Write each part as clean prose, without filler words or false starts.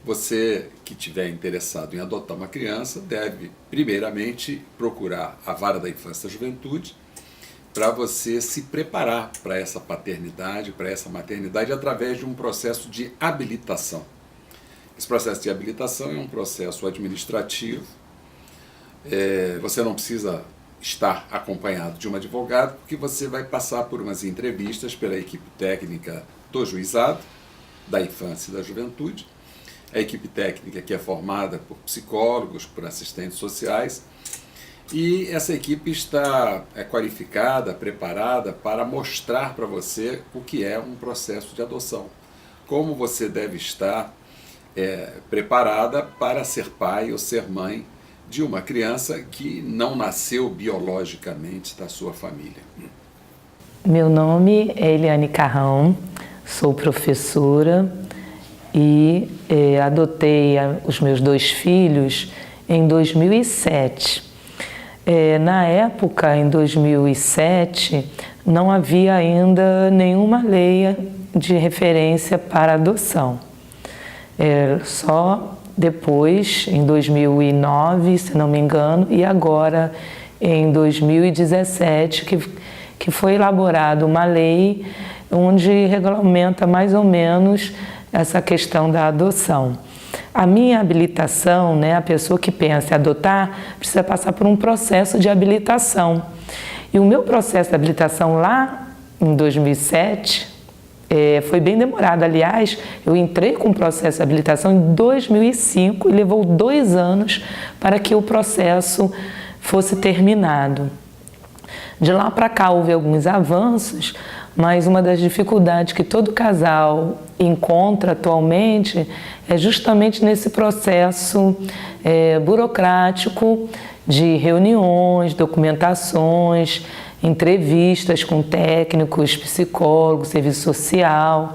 Você que estiver interessado em adotar uma criança deve, primeiramente, procurar a Vara da Infância e da Juventude para você se preparar para essa paternidade, para essa maternidade, através de um processo de habilitação. Esse processo de habilitação é um processo administrativo. Você não precisa estar acompanhado de um advogado, porque você vai passar por umas entrevistas pela equipe técnica do Juizado da Infância e da Juventude, a equipe técnica que é formada por psicólogos, por assistentes sociais, e essa equipe está qualificada, preparada para mostrar para você o que é um processo de adoção, como você deve estar preparada para ser pai ou ser mãe de uma criança que não nasceu biologicamente da sua família. Meu nome é Eliane Carrão, sou professora e adotei os meus 2 filhos em 2007. Na época, em 2007, não havia ainda nenhuma lei de referência para adoção. Só depois, em 2009, se não me engano, e agora em 2017, que foi elaborada uma lei onde regulamenta mais ou menos essa questão da adoção. A minha habilitação, a pessoa que pensa em adotar, precisa passar por um processo de habilitação. E o meu processo de habilitação lá em 2007 foi bem demorado. Aliás, eu entrei com o processo de habilitação em 2005 e levou 2 anos para que o processo fosse terminado. De lá para cá houve alguns avanços, mas uma das dificuldades que todo casal encontra atualmente é justamente nesse processo burocrático de reuniões, documentações, entrevistas com técnicos, psicólogos, serviço social,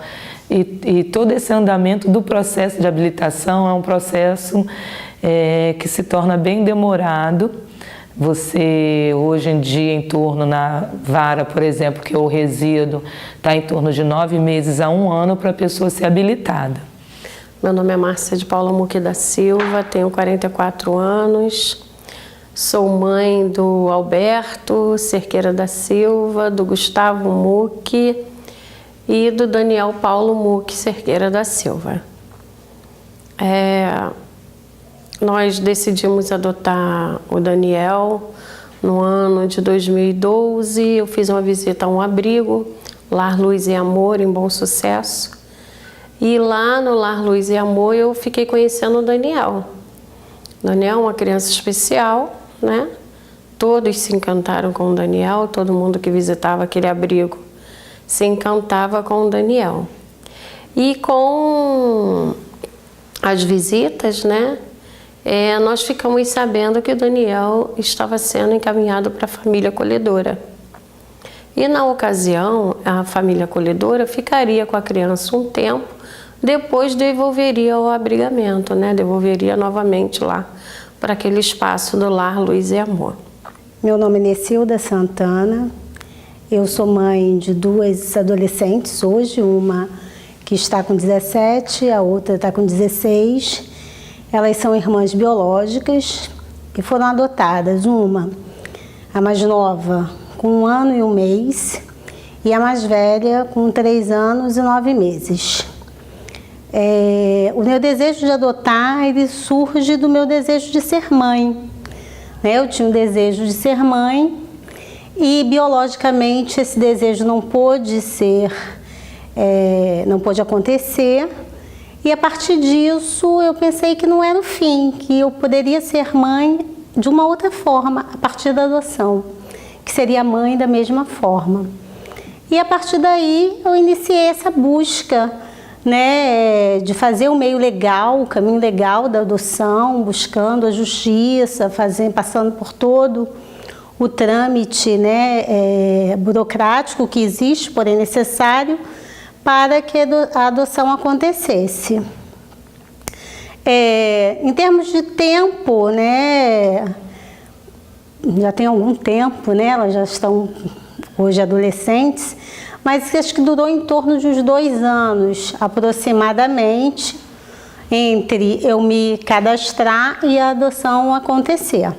e todo esse andamento do processo de habilitação é um processo que se torna bem demorado. Você, hoje em dia, em torno na vara, por exemplo, que eu resido, está em torno de 9 meses a 1 ano para a pessoa ser habilitada. Meu nome é Márcia de Paula Muque da Silva, tenho 44 anos, sou mãe do Alberto Cerqueira da Silva, do Gustavo Muque e do Daniel Paulo Muque Cerqueira da Silva. Nós decidimos adotar o Daniel no ano de 2012. Eu fiz uma visita a um abrigo, Lar Luz e Amor, em Bom Sucesso. E lá no Lar Luz e Amor eu fiquei conhecendo o Daniel. O Daniel é uma criança especial, Todos se encantaram com o Daniel, todo mundo que visitava aquele abrigo se encantava com o Daniel. E com as visitas, nós ficamos sabendo que o Daniel estava sendo encaminhado para a família acolhedora. E na ocasião, a família acolhedora ficaria com a criança um tempo, depois devolveria ao abrigamento, devolveria novamente lá para aquele espaço do Lar Luz e Amor. Meu nome é Necilda Santana, eu sou mãe de 2 adolescentes hoje, uma que está com 17, a outra está com 16. Elas são irmãs biológicas e foram adotadas, uma, a mais nova, com 1 ano e 1 mês, e a mais velha com 3 anos e 9 meses. O meu desejo de adotar, ele surge do meu desejo de ser mãe. Eu tinha um desejo de ser mãe e biologicamente esse desejo não pôde acontecer. E a partir disso eu pensei que não era o fim, que eu poderia ser mãe de uma outra forma, a partir da adoção, que seria mãe da mesma forma. E a partir daí eu iniciei essa busca, de fazer o meio legal, o caminho legal da adoção, buscando a justiça, passando por todo o trâmite burocrático que existe, porém necessário, para que a adoção acontecesse. Em termos de tempo, já tem algum tempo, elas já estão hoje adolescentes, mas acho que durou em torno de uns 2 anos aproximadamente. entre eu me cadastrar e a adoção acontecer.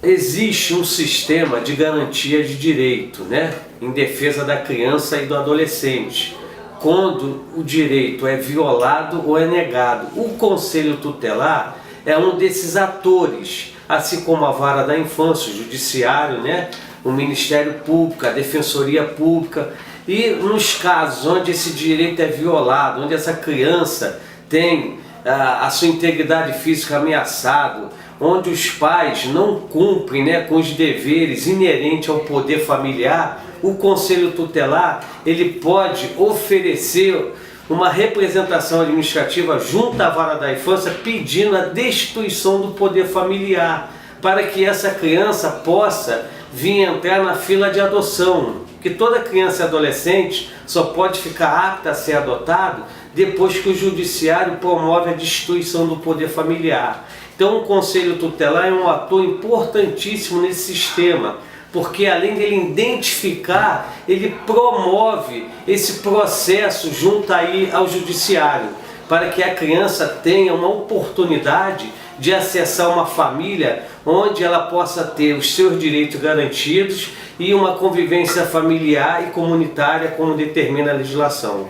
Existe um sistema de garantia de direito, né, em defesa da criança e do adolescente, quando o direito é violado ou é negado. O Conselho Tutelar é um desses atores, assim como a Vara da Infância, o Judiciário, né, o Ministério Público, a Defensoria Pública. E nos casos onde esse direito é violado, onde essa criança tem a sua integridade física ameaçada, onde os pais não cumprem, né, com os deveres inerentes ao poder familiar, o Conselho Tutelar ele pode oferecer uma representação administrativa junto à Vara da Infância pedindo a destituição do poder familiar, para que essa criança possa vir entrar na fila de adoção. Que toda criança e adolescente só pode ficar apta a ser adotado depois que o Judiciário promove a destituição do poder familiar. Então o Conselho Tutelar é um ator importantíssimo nesse sistema, porque além dele identificar, ele promove esse processo junto aí ao Judiciário, para que a criança tenha uma oportunidade de acessar uma família onde ela possa ter os seus direitos garantidos e uma convivência familiar e comunitária como determina a legislação.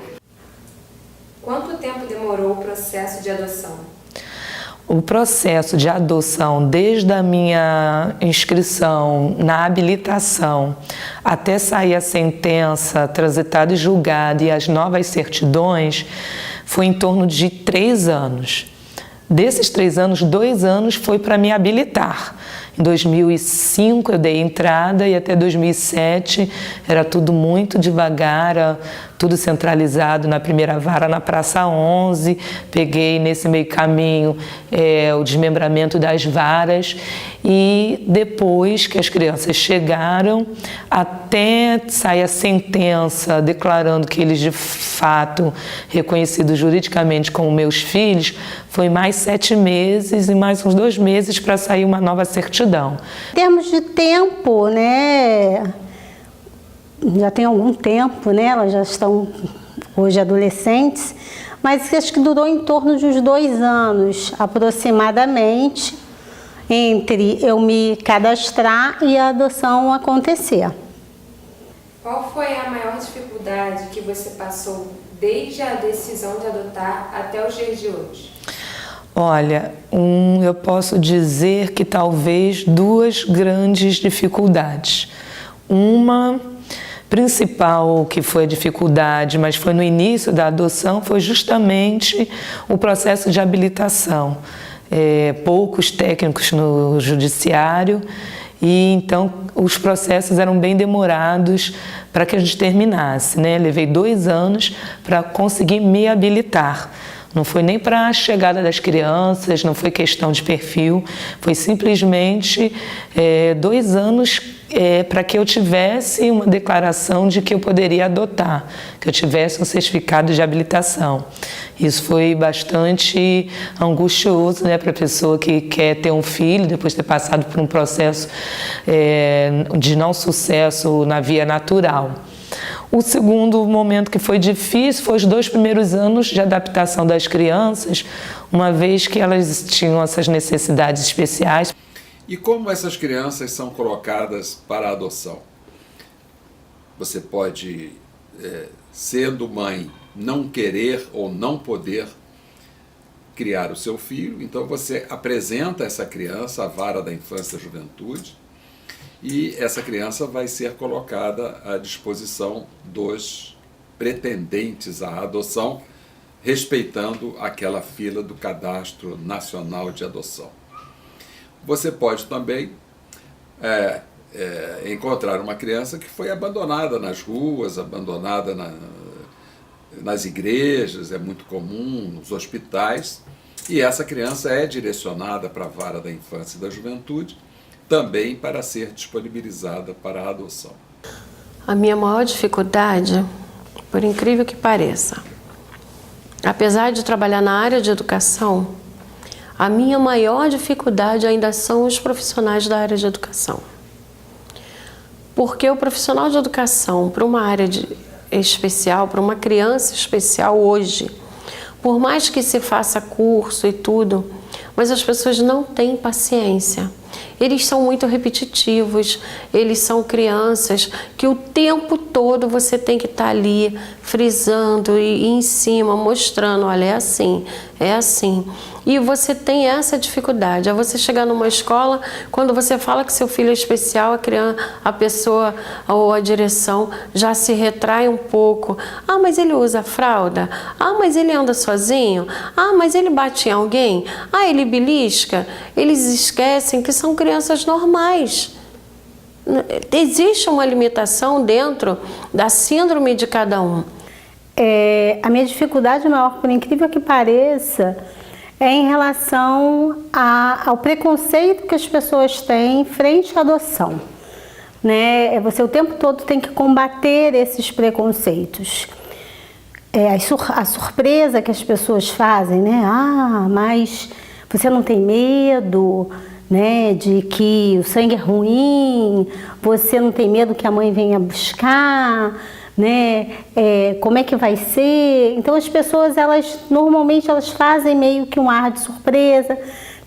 Quanto tempo demorou o processo de adoção? O processo de adoção, desde a minha inscrição na habilitação até sair a sentença, transitada e julgada e as novas certidões, foi em torno de 3 anos. Desses 3 anos, 2 anos foi para me habilitar. Em 2005 eu dei entrada e até 2007 era tudo muito devagar, era tudo centralizado na primeira vara na Praça 11. Peguei nesse meio caminho o desmembramento das varas e depois que as crianças chegaram, até sair a sentença declarando que eles de fato reconhecidos juridicamente como meus filhos, foi mais 7 meses e mais uns 2 meses para sair uma nova certidão. Em termos de tempo, né, já tem algum tempo, né, elas já estão hoje adolescentes, mas acho que durou em torno de uns 2 anos, aproximadamente, entre eu me cadastrar e a adoção acontecer. Qual foi a maior dificuldade que você passou desde a decisão de adotar até os dias de hoje? Olha, eu posso dizer que talvez 2 grandes dificuldades. Uma principal que foi a dificuldade, mas foi no início da adoção, foi justamente o processo de habilitação. Poucos técnicos no judiciário e então os processos eram bem demorados para que a gente terminasse, né? Levei 2 anos para conseguir me habilitar. Não foi nem para a chegada das crianças, não foi questão de perfil, foi simplesmente 2 anos para que eu tivesse uma declaração de que eu poderia adotar, que eu tivesse um certificado de habilitação. Isso foi bastante angustioso, né, para a pessoa que quer ter um filho, depois de ter passado por um processo de não sucesso na via natural. O segundo momento que foi difícil foi os 2 primeiros anos de adaptação das crianças, uma vez que elas tinham essas necessidades especiais. E como essas crianças são colocadas para a adoção? Você pode, sendo mãe, não querer ou não poder criar o seu filho, então você apresenta essa criança à Vara da Infância e Juventude, e essa criança vai ser colocada à disposição dos pretendentes à adoção, respeitando aquela fila do Cadastro Nacional de Adoção. Você pode também encontrar uma criança que foi abandonada nas ruas, abandonada nas igrejas, é muito comum, nos hospitais, e essa criança é direcionada para a Vara da Infância e da Juventude, também para ser disponibilizada para a adoção. A minha maior dificuldade, por incrível que pareça, apesar de trabalhar na área de educação, a minha maior dificuldade ainda são os profissionais da área de educação. Porque o profissional de educação, para uma área especial, para uma criança especial hoje, por mais que se faça curso e tudo, mas as pessoas não têm paciência. Eles são muito repetitivos, eles são crianças que o tempo todo você tem que estar ali frisando e em cima, mostrando, olha, é assim, é assim. E você tem essa dificuldade. É você chegar numa escola, quando você fala que seu filho é especial, a pessoa ou a direção já se retrai um pouco. Ah, mas ele usa fralda? Ah, mas ele anda sozinho? Ah, mas ele bate em alguém? Ah, ele belisca? Eles esquecem que são crianças normais. Existe uma limitação dentro da síndrome de cada um. A minha dificuldade maior, por incrível que pareça, é em relação ao preconceito que as pessoas têm frente à adoção, né? Você o tempo todo tem que combater esses preconceitos. A surpresa que as pessoas fazem, né? Ah, mas você não tem medo, né, de que o sangue é ruim, você não tem medo que a mãe venha buscar, né? Como é que vai ser? Então as pessoas, normalmente elas fazem meio que um ar de surpresa,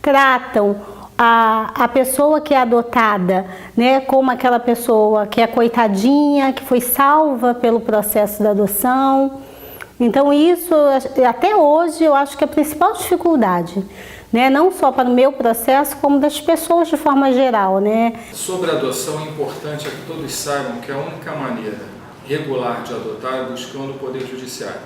tratam a pessoa que é adotada, né, como aquela pessoa que é coitadinha, que foi salva pelo processo da adoção. Então isso, até hoje, eu acho que é a principal dificuldade, né? Não só para o meu processo, como das pessoas de forma geral, né? Sobre a adoção, é importante que todos saibam que a única maneira regular de adotar é buscando o Poder Judiciário.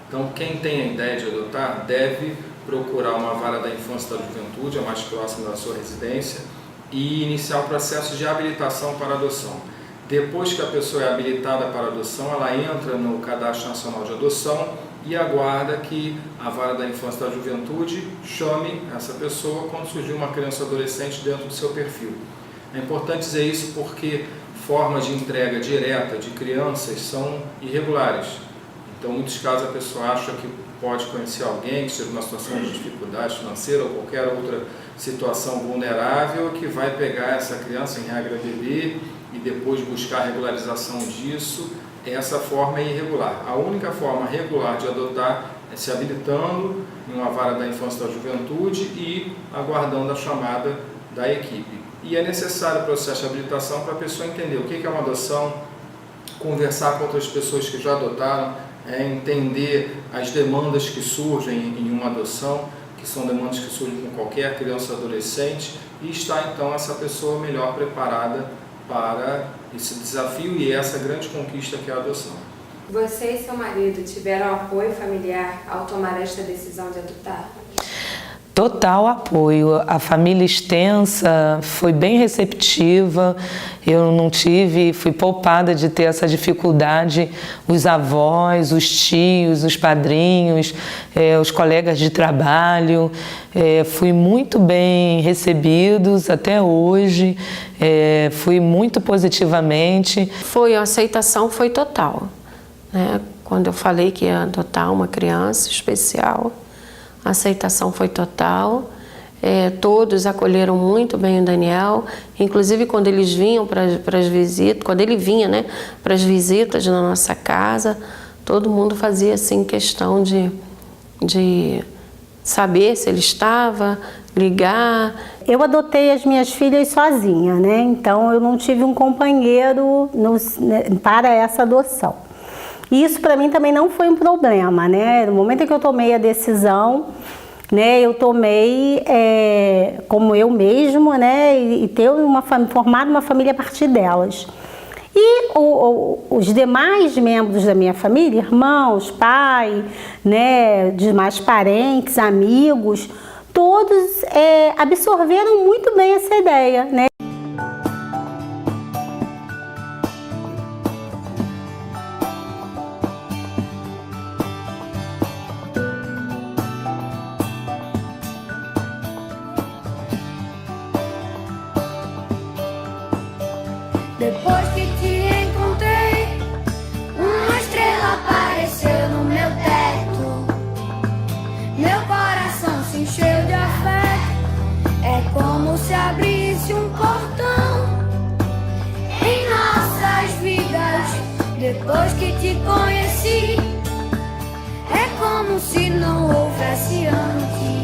Então, quem tem a ideia de adotar deve procurar uma vara da infância e da juventude, a mais próxima da sua residência, e iniciar o processo de habilitação para adoção. Depois que a pessoa é habilitada para adoção, ela entra no Cadastro Nacional de Adoção e aguarda que a vara da infância e da juventude chame essa pessoa quando surgir uma criança ou adolescente dentro do seu perfil. É importante dizer isso porque formas de entrega direta de crianças são irregulares. Então, em muitos casos, a pessoa acha que pode conhecer alguém que esteja numa situação de dificuldade financeira ou qualquer outra situação vulnerável que vai pegar essa criança, em regra bebê, e depois buscar a regularização disso. Essa forma é irregular. A única forma regular de adotar é se habilitando em uma vara da infância e da juventude e aguardando a chamada da equipe. E é necessário o processo de habilitação para a pessoa entender o que é uma adoção, conversar com outras pessoas que já adotaram, entender as demandas que surgem em uma adoção, que são demandas que surgem com qualquer criança ou adolescente, e estar então essa pessoa melhor preparada para esse desafio e essa grande conquista que é a adoção. Você e seu marido tiveram apoio familiar ao tomar esta decisão de adotar? Total apoio. A família extensa foi bem receptiva, eu não fui poupada de ter essa dificuldade. Os avós, os tios, os padrinhos, os colegas de trabalho, fui muito bem recebidos até hoje, fui muito positivamente. A aceitação foi total, né? Quando eu falei que ia adotar uma criança especial, a aceitação foi total, todos acolheram muito bem o Daniel, inclusive quando eles vinham para as visitas, quando ele vinha, né, para as visitas na nossa casa, todo mundo fazia assim questão de saber se ele estava, ligar. Eu adotei as minhas filhas sozinha, né? Então eu não tive um companheiro para essa adoção. E isso para mim também não foi um problema, né? No momento em que eu tomei a decisão, né, eu tomei como eu mesmo, né, e formado uma família a partir delas. E os demais membros da minha família, irmãos, pai, né, demais parentes, amigos, todos absorveram muito bem essa ideia, né? Depois que te encontrei, uma estrela apareceu no meu teto. Meu coração se encheu de afeto. É como se abrisse um portão em nossas vidas. Depois que te conheci, É como se não houvesse antes.